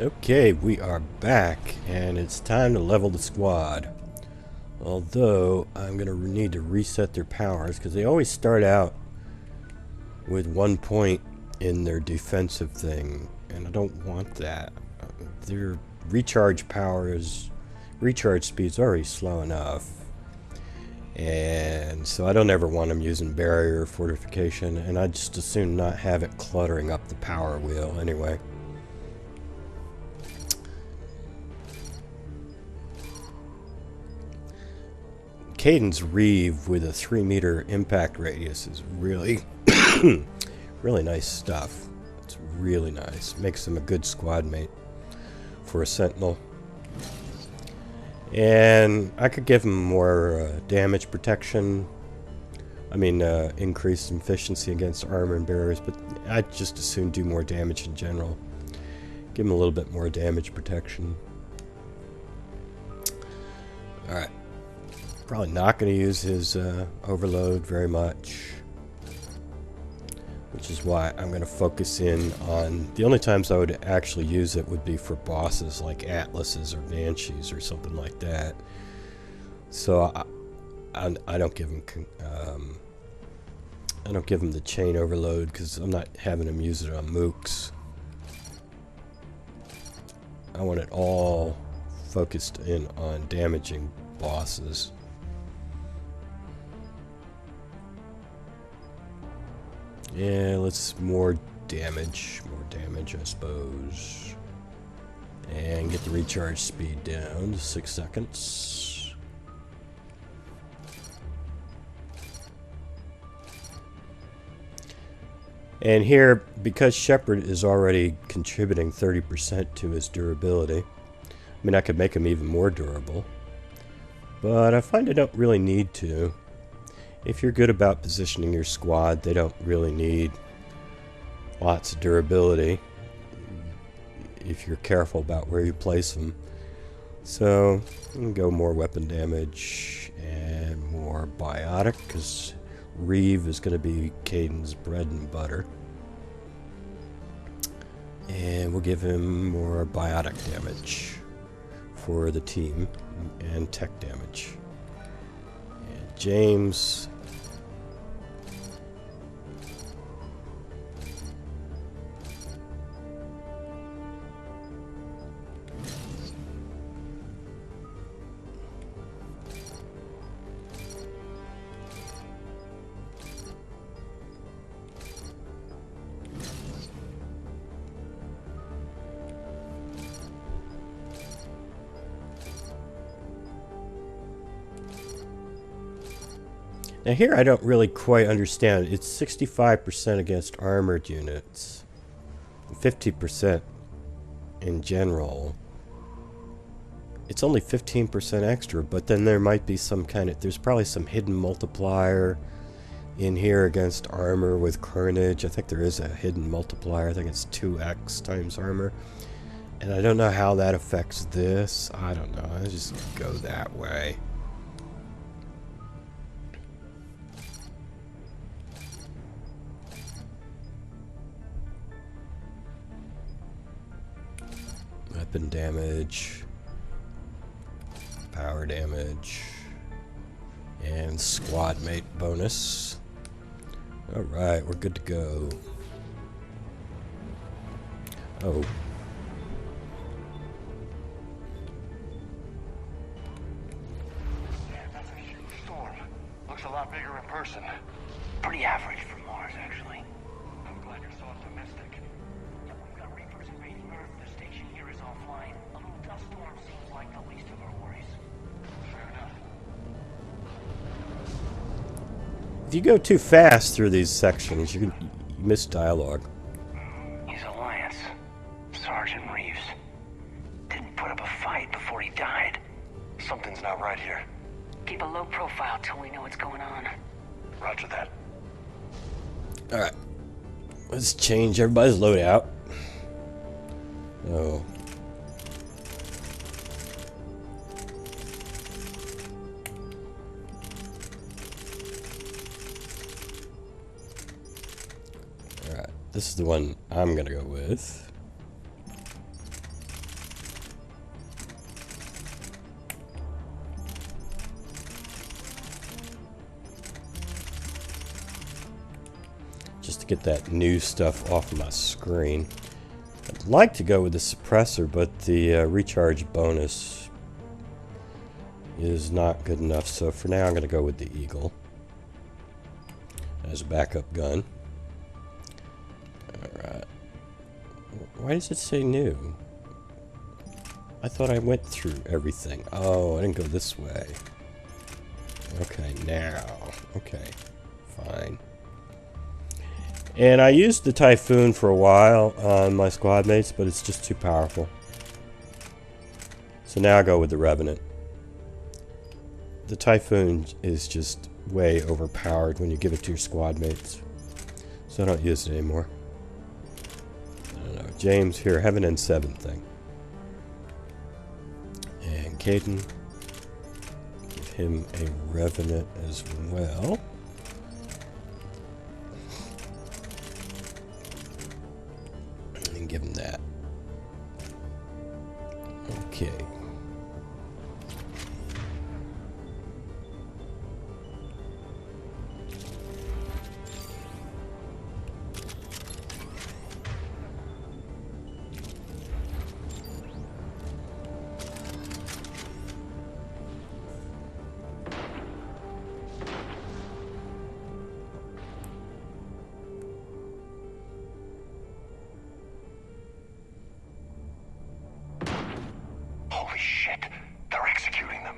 Okay, we are back, and it's time to level the squad. Although, I'm going to need to reset their powers, because they always start out with 1 point in their defensive thing, and I don't want that. Their recharge speed's already slow enough. And so I don't ever want them using barrier or fortification, and I'd just as soon not have it cluttering up the power wheel anyway. Caden's Reeve with a 3-meter impact radius is really, really nice stuff. It's really nice. Makes him a good squad mate for a Sentinel. And I could give him more damage protection. I mean, increased efficiency against armor and barriers, but I'd just as soon do more damage in general. Give him a little bit more damage protection. Alright. Probably not going to use his overload very much, which is why I'm going to focus in on the only times I would actually use it would be for bosses like Atlases or Banshees or something like that. So I don't give him the chain overload because I'm not having him use it on mooks. I want it all focused in on damaging bosses. Yeah, let's more damage, I suppose. And get the recharge speed down to 6 seconds. And here, because Shepard is already contributing 30% to his durability, I mean, I could make him even more durable, but I find I don't really need to. If you're good about positioning your squad, they don't really need lots of durability if you're careful about where you place them. So, you can go more weapon damage and more biotic, because Reeve is going to be Caden's bread and butter. And we'll give him more biotic damage for the team and tech damage. And James. Now here I don't really quite understand. It's 65% against armored units, 50% in general. It's only 15% extra, but then there might be some kind of, there's probably some hidden multiplier in here against armor with Carnage. I think there is a hidden multiplier. I think it's 2x times armor. And I don't know how that affects this. I don't know. I just go that way. Weapon damage, power damage, and squad mate bonus. Alright, we're good to go. Oh. Yeah, that's a huge storm. Looks a lot bigger in person. Pretty average for Mars, actually. I'm glad you're so optimistic. Yeah, we've got Reapers invading Earth. The station here is offline. A little dust storm seems like the least of our worries. Fair enough. If you go too fast through these sections, you miss dialogue. His alliance, Sergeant Reeves, didn't put up a fight before he died. Something's not right here. Keep a low profile till we know what's going on. Roger that. Alright. Let's change everybody's loadout. Oh. Alright. This is the one I'm gonna go with. get that new stuff off my screen. I'd like to go with the suppressor, but the recharge bonus is not good enough. So for now, I'm going to go with the Eagle as a backup gun. Alright. Why does it say new? I thought I went through everything. Oh, I didn't go this way. Okay, now. Okay, fine. And I used the Typhoon for a while on my squad mates, but it's just too powerful. So now I go with the Revenant. The Typhoon is just way overpowered when you give it to your squad mates. So I don't use it anymore. I don't know. James, here, have an N7 thing. And Caden, give him a Revenant as well. And give him that. Okay. Holy shit, they're executing them.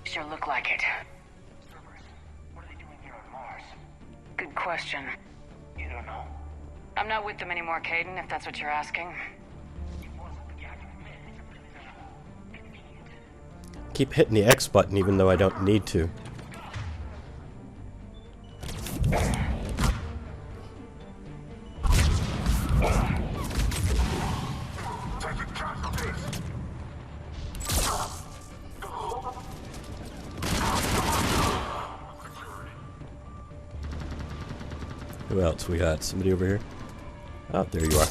Sure look like it. Cerberus, what are they doing here on Mars? Good question. You don't know. I'm not with them anymore, Caden, if that's what you're asking. It wasn't the captain admitted. Convenient. Keep hitting the X button even though I don't need to. Who else we got? Somebody over here? Oh, there you are.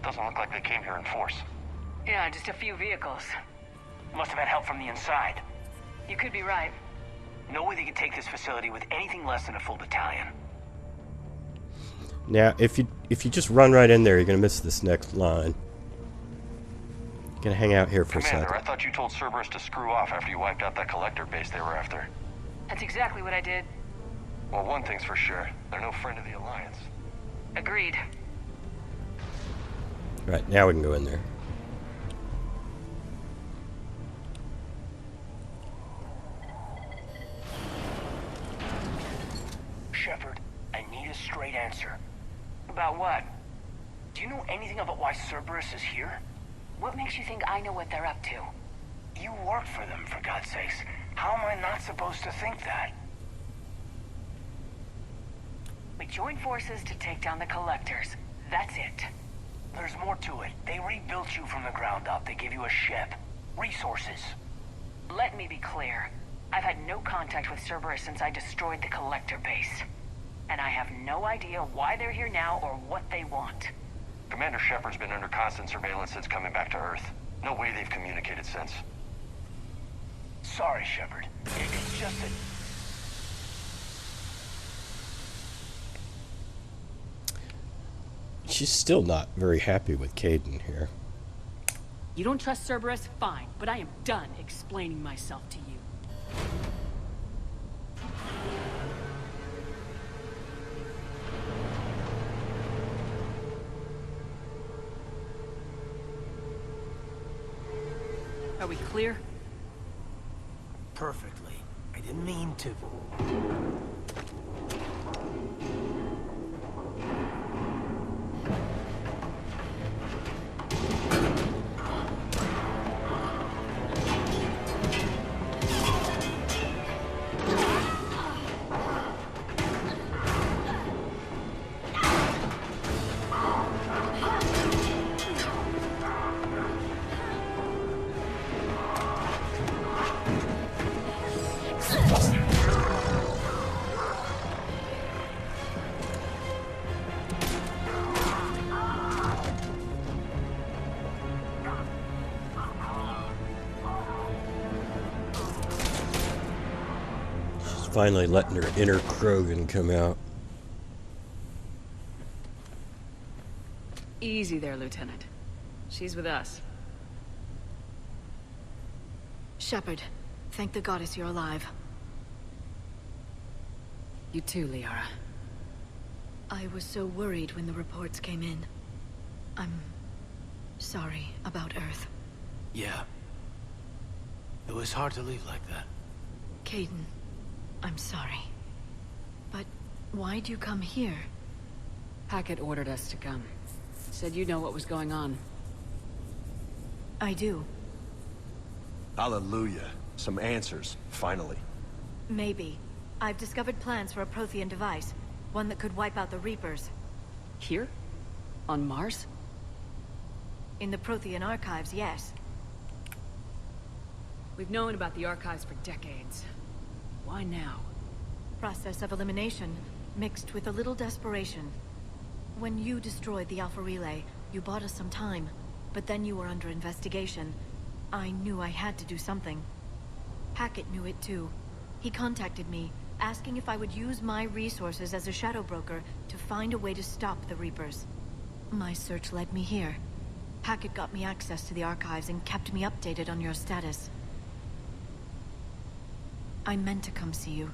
Doesn't look like they came here in force. Yeah, just a few vehicles. Must have had help from the inside. You could be right. No way they could take this facility with anything less than a full battalion. Now, if you just run right in there, you're gonna miss this next line. Gonna hang out here for a Commander, second. I thought you told Cerberus to screw off after you wiped out that collector base they were after. That's exactly what I did. Well, one thing's for sure. They're no friend of the Alliance. Agreed. Right, now we can go in there. Shepard, I need a straight answer. About what? Do you know anything about why Cerberus is here? What makes you think I know what they're up to? You work for them, for God's sakes. How am I not supposed to think that? We joined forces to take down the collectors. That's it. There's more to it. They rebuilt you from the ground up. They gave you a ship. Resources. Let me be clear. I've had no contact with Cerberus since I destroyed the collector base. And I have no idea why they're here now or what they want. Commander Shepard's been under constant surveillance since coming back to Earth. No way they've communicated since. Sorry, Shepard. It's just that... She's still not very happy with Caden here. You don't trust Cerberus? Fine, but I am done explaining myself to you. Are we clear? Perfectly. I didn't mean to. Finally letting her inner Krogan come out. Easy there, Lieutenant. She's with us. Shepard, thank the goddess you're alive. You too, Liara. I was so worried when the reports came in. I'm sorry about Earth. Yeah. It was hard to leave like that. Caden, I'm sorry. But why'd you come here? Hackett ordered us to come. Said you know what was going on. I do. Hallelujah. Some answers, finally. Maybe. I've discovered plans for a Prothean device. One that could wipe out the Reapers. Here? On Mars? In the Prothean archives, yes. We've known about the archives for decades. Why now? Process of elimination, mixed with a little desperation. When you destroyed the Alpha Relay, you bought us some time. But then you were under investigation. I knew I had to do something. Hackett knew it too. He contacted me, asking if I would use my resources as a shadow broker to find a way to stop the Reapers. My search led me here. Hackett got me access to the archives and kept me updated on your status. I meant to come see you,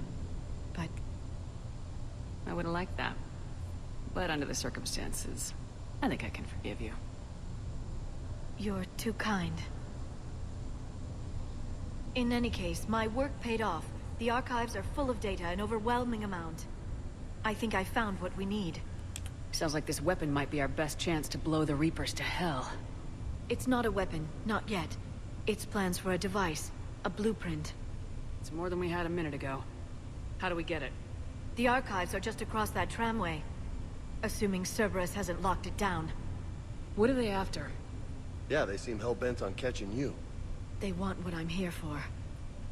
but... I would have liked that. But under the circumstances, I think I can forgive you. You're too kind. In any case, my work paid off. The archives are full of data, an overwhelming amount. I think I found what we need. Sounds like this weapon might be our best chance to blow the Reapers to hell. It's not a weapon, not yet. It's plans for a device, a blueprint. It's more than we had a minute ago. How do we get it? The archives are just across that tramway. Assuming Cerberus hasn't locked it down. What are they after? Yeah, they seem hell-bent on catching you. They want what I'm here for.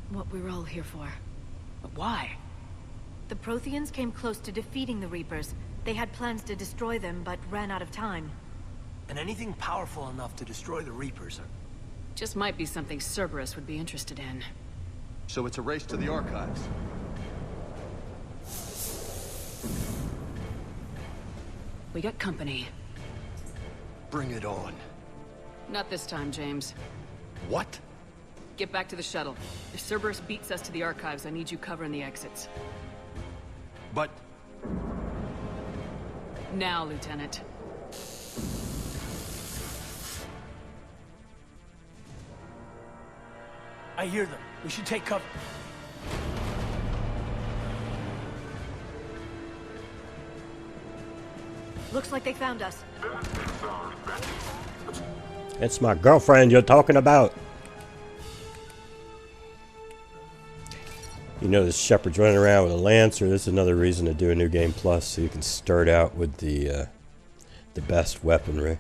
What we're all here for. But why? The Protheans came close to defeating the Reapers. They had plans to destroy them, but ran out of time. And anything powerful enough to destroy the Reapers are... Just might be something Cerberus would be interested in. So it's a race to the archives. We got company. Bring it on. Not this time, James. What? Get back to the shuttle. If Cerberus beats us to the archives, I need you covering the exits. But... Now, Lieutenant. I hear them. We should take cover. Looks like they found us. It's my girlfriend you're talking about. You know, this Shepard's running around with a Lancer. This is another reason to do a New Game Plus, so you can start out with the best weaponry.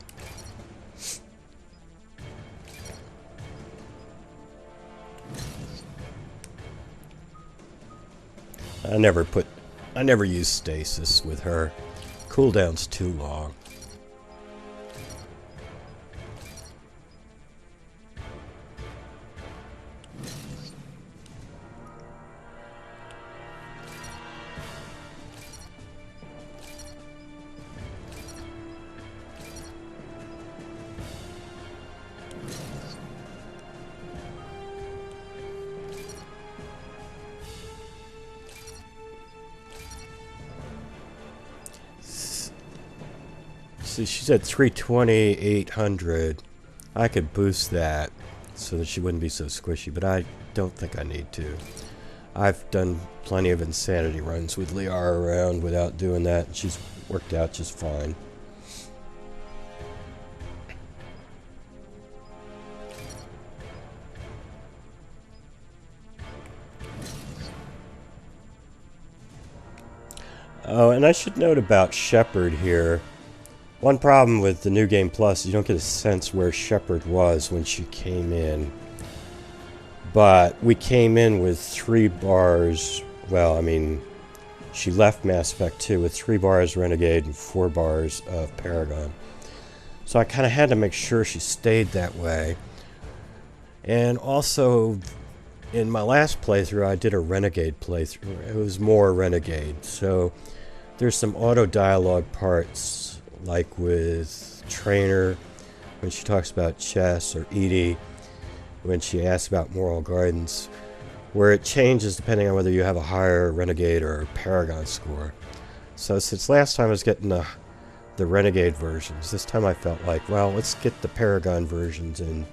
I never use stasis with her. Cooldown's too long. See, she's at 320, 800. I could boost that so that she wouldn't be so squishy, but I don't think I need to. I've done plenty of insanity runs with Liara around without doing that, and she's worked out just fine. Oh, and I should note about Shepard here. One problem with the New Game Plus, you don't get a sense where Shepard was when she came in. But we came in with 3 bars, well, I mean, she left Mass Effect 2 with 3 bars Renegade and 4 bars of Paragon. So I kind of had to make sure she stayed that way. And also, in my last playthrough, I did a Renegade playthrough. It was more Renegade. So there's some auto dialogue parts, like with Trainer, when she talks about chess, or Edie, when she asks about Moral Gardens, where it changes depending on whether you have a higher Renegade or Paragon score. So since last time I was getting the Renegade versions, this time I felt like, well, let's get the Paragon versions in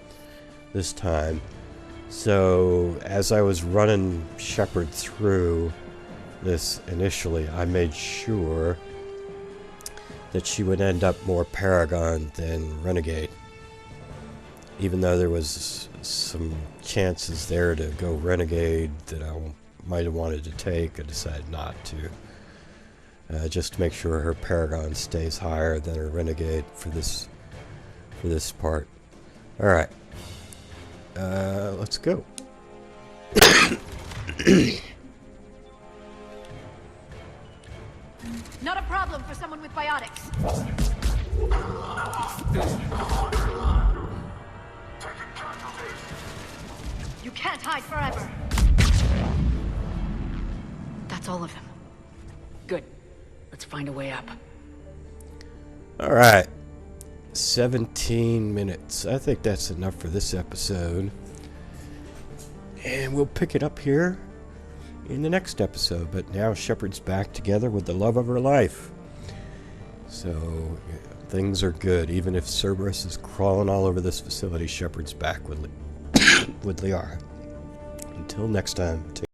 this time. So as I was running Shepard through this initially, I made sure that she would end up more Paragon than Renegade. Even though there was some chances there to go Renegade that I might have wanted to take, I decided not to. Just to make sure her Paragon stays higher than her Renegade for this part. Alright. Let's go. Not a problem for someone with biotics. You can't hide forever. That's all of them. Good. Let's find a way up. Alright. 17 minutes. I think that's enough for this episode. And we'll pick it up here in the next episode. But now Shepard's back together with the love of her life. So things are good. Even if Cerberus is crawling all over this facility, Shepard's back with Liara. Until next time.